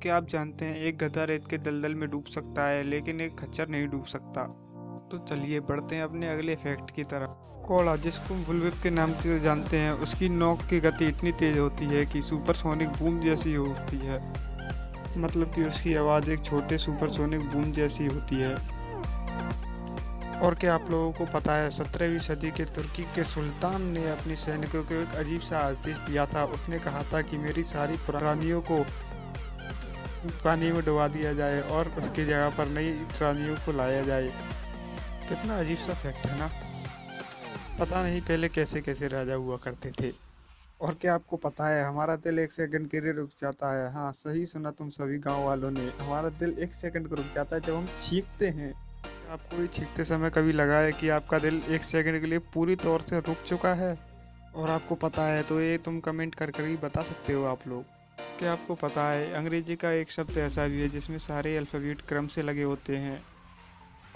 क्या आप जानते हैं एक गधा रेत के दलदल में डूब सकता है लेकिन एक खच्चर नहीं डूब सकता। तो चलिए बढ़ते हैं अपने अगले फैक्ट की तरफ। कोड़ा, जिसको बुलविप के नाम से जानते हैं, उसकी नोक की गति इतनी तेज होती है कि सुपरसोनिक बूम जैसी होती है। मतलब कि उसकी आवाज़ एक छोटे सुपरसोनिक बूम जैसी होती है। और क्या आप लोगों को पता है 17वीं सदी के तुर्की के सुल्तान ने अपने सैनिकों को एक अजीब सा आदेश दिया था। उसने कहा था कि मेरी सारी पुरानियों को पानी में डुबा दिया जाए और उसकी जगह पर नई रानियों को लाया जाए। कितना अजीब सा फैक्ट है ना। पता नहीं पहले कैसे कैसे राजा हुआ करते थे। और क्या आपको पता है हमारा दिल एक सेकंड के लिए रुक जाता है। हाँ, सही सुना तुम सभी गांव वालों ने। हमारा दिल एक सेकंड को रुक जाता है जब हम चीखते हैं। क्या आपको भी चीखते समय कभी लगा है कि आपका दिल एक सेकंड के लिए पूरी तौर से रुक चुका है? और आपको पता है तो ये तुम कमेंट कर कर ही बता सकते हो आप लोग। क्या आपको पता है अंग्रेजी का एक शब्द ऐसा भी है जिसमें सारे अल्फ़ाबेट क्रम से लगे होते हैं?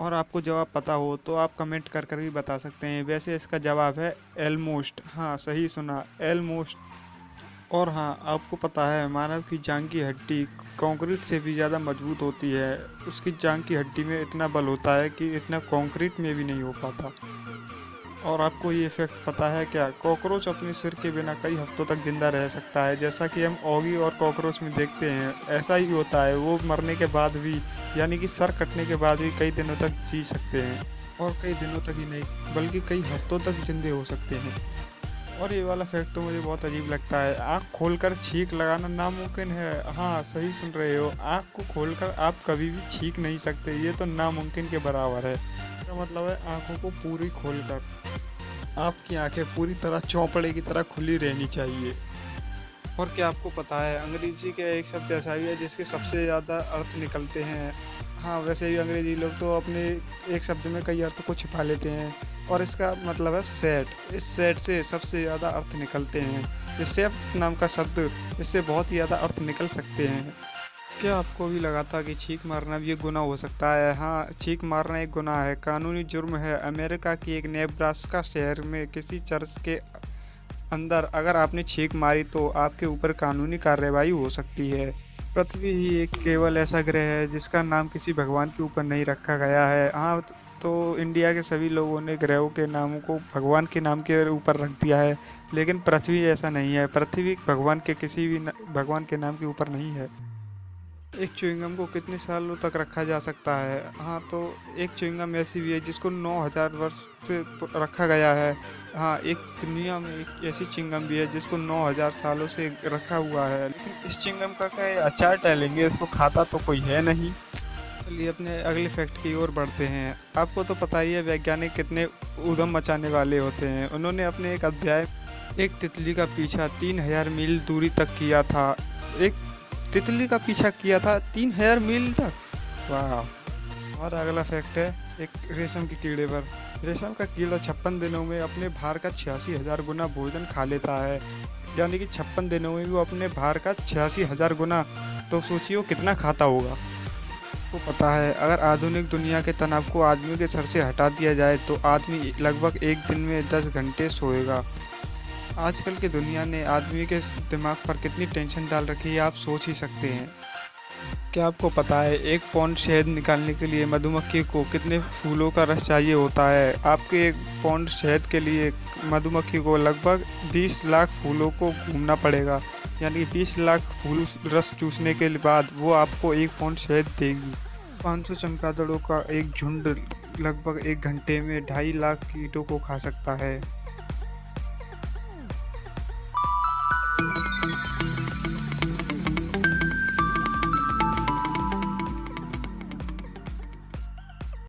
और आपको जवाब पता हो तो आप कमेंट कर कर भी बता सकते हैं। वैसे इसका जवाब है एलमोस्ट। हाँ, सही सुना, एलमोस्ट। और हाँ, आपको पता है मानव की जांघ की हड्डी कंक्रीट से भी ज़्यादा मजबूत होती है। उसकी जांघ की हड्डी में इतना बल होता है कि इतना कंक्रीट में भी नहीं हो पाता। और आपको ये फैक्ट पता है क्या, कॉकरोच अपने सिर के बिना कई हफ्तों तक जिंदा रह सकता है। जैसा कि हम ऑगी और कॉकरोच में देखते हैं ऐसा ही होता है। वो मरने के बाद भी, यानी कि सर कटने के बाद भी कई दिनों तक जी सकते हैं। और कई दिनों तक ही नहीं बल्कि कई हफ्तों तक जिंदे हो सकते हैं। और ये वाला फैक्ट तो मुझे बहुत अजीब लगता है। आँख खोलकर छींक लगाना नामुमकिन है। हाँ, सही सुन रहे हो, आँख को खोलकर आप कभी भी छींक नहीं सकते। ये तो नामुमकिन के बराबर है। इसका मतलब है आँखों को पूरी खोलकर। आपकी आंखें पूरी तरह चौपड़े की तरह खुली रहनी चाहिए। और क्या आपको पता है अंग्रेजी का एक शब्द ऐसा भी है जिसके सबसे ज़्यादा अर्थ निकलते हैं? हाँ, वैसे भी अंग्रेजी लोग तो अपने एक शब्द में कई अर्थ को छिपा लेते हैं। और इसका मतलब है सेट। इस सेट से सबसे ज़्यादा अर्थ निकलते हैं। इस सेट नाम का शब्द, इससे बहुत ही ज़्यादा अर्थ निकल सकते हैं। क्या आपको भी लगा था कि छींक मारना भी एक गुनाह हो सकता है? हाँ, छींक मारना एक गुनाह है, कानूनी जुर्म है। अमेरिका की एक नेब्रास्का शहर में किसी चर्च के अंदर अगर आपने छींक मारी तो आपके ऊपर कानूनी कार्रवाई हो सकती है। पृथ्वी ही एक केवल ऐसा ग्रह है जिसका नाम किसी भगवान के ऊपर नहीं रखा गया है। हाँ, तो इंडिया के सभी लोगों ने ग्रहों के नामों को भगवान के नाम के ऊपर रख दिया है, लेकिन पृथ्वी ऐसा नहीं है। पृथ्वी भगवान के किसी भी भगवान के नाम के ऊपर नहीं है। एक च्युइंगम को कितने सालों तक रखा जा सकता है? हाँ, तो एक च्युइंगम ऐसी भी है जिसको 9000 वर्ष से रखा गया है। हाँ, एक दुनिया में एक ऐसी च्युइंगम भी है जिसको 9000 सालों से रखा हुआ है। लेकिन इस च्युइंगम का क्या है, अचार डालेंगे, इसको खाता तो कोई है नहीं। चलिए अपने अगले फैक्ट की ओर बढ़ते हैं। आपको तो पता ही है वैज्ञानिक कितने उधम मचाने वाले होते हैं। उन्होंने अपने एक अध्याय एक तितली का पीछा 3000 मील दूरी तक किया था। एक तितली का पीछा किया था 3000 मील तक। वाह। और अगला फैक्ट है एक रेशम के कीड़े पर। रेशम का कीड़ा 56 दिनों में अपने भार का 86,000 गुना भोजन खा लेता है। यानी कि 56 दिनों में वो अपने भार का 86,000 गुना। तो सोचिए वो कितना खाता होगा। आपको पता है अगर आधुनिक दुनिया के तनाव को आदमी के सर से हटा दिया जाए तो आदमी लगभग एक दिन में 10 घंटे सोएगा। आजकल की दुनिया ने आदमी के दिमाग पर कितनी टेंशन डाल रखी है आप सोच ही सकते हैं। क्या आपको पता है एक पौंड शहद निकालने के लिए मधुमक्खी को कितने फूलों का रस चाहिए होता है? आपके एक पौंड शहद के लिए मधुमक्खी को लगभग 20 लाख फूलों को घूमना पड़ेगा। यानी 20 लाख फूल रस चूसने के बाद वो आपको एक पौंड शहद देगी। 500 चमगादड़ों का एक झुंड लगभग एक घंटे में 2.5 लाख कीटों को खा सकता है।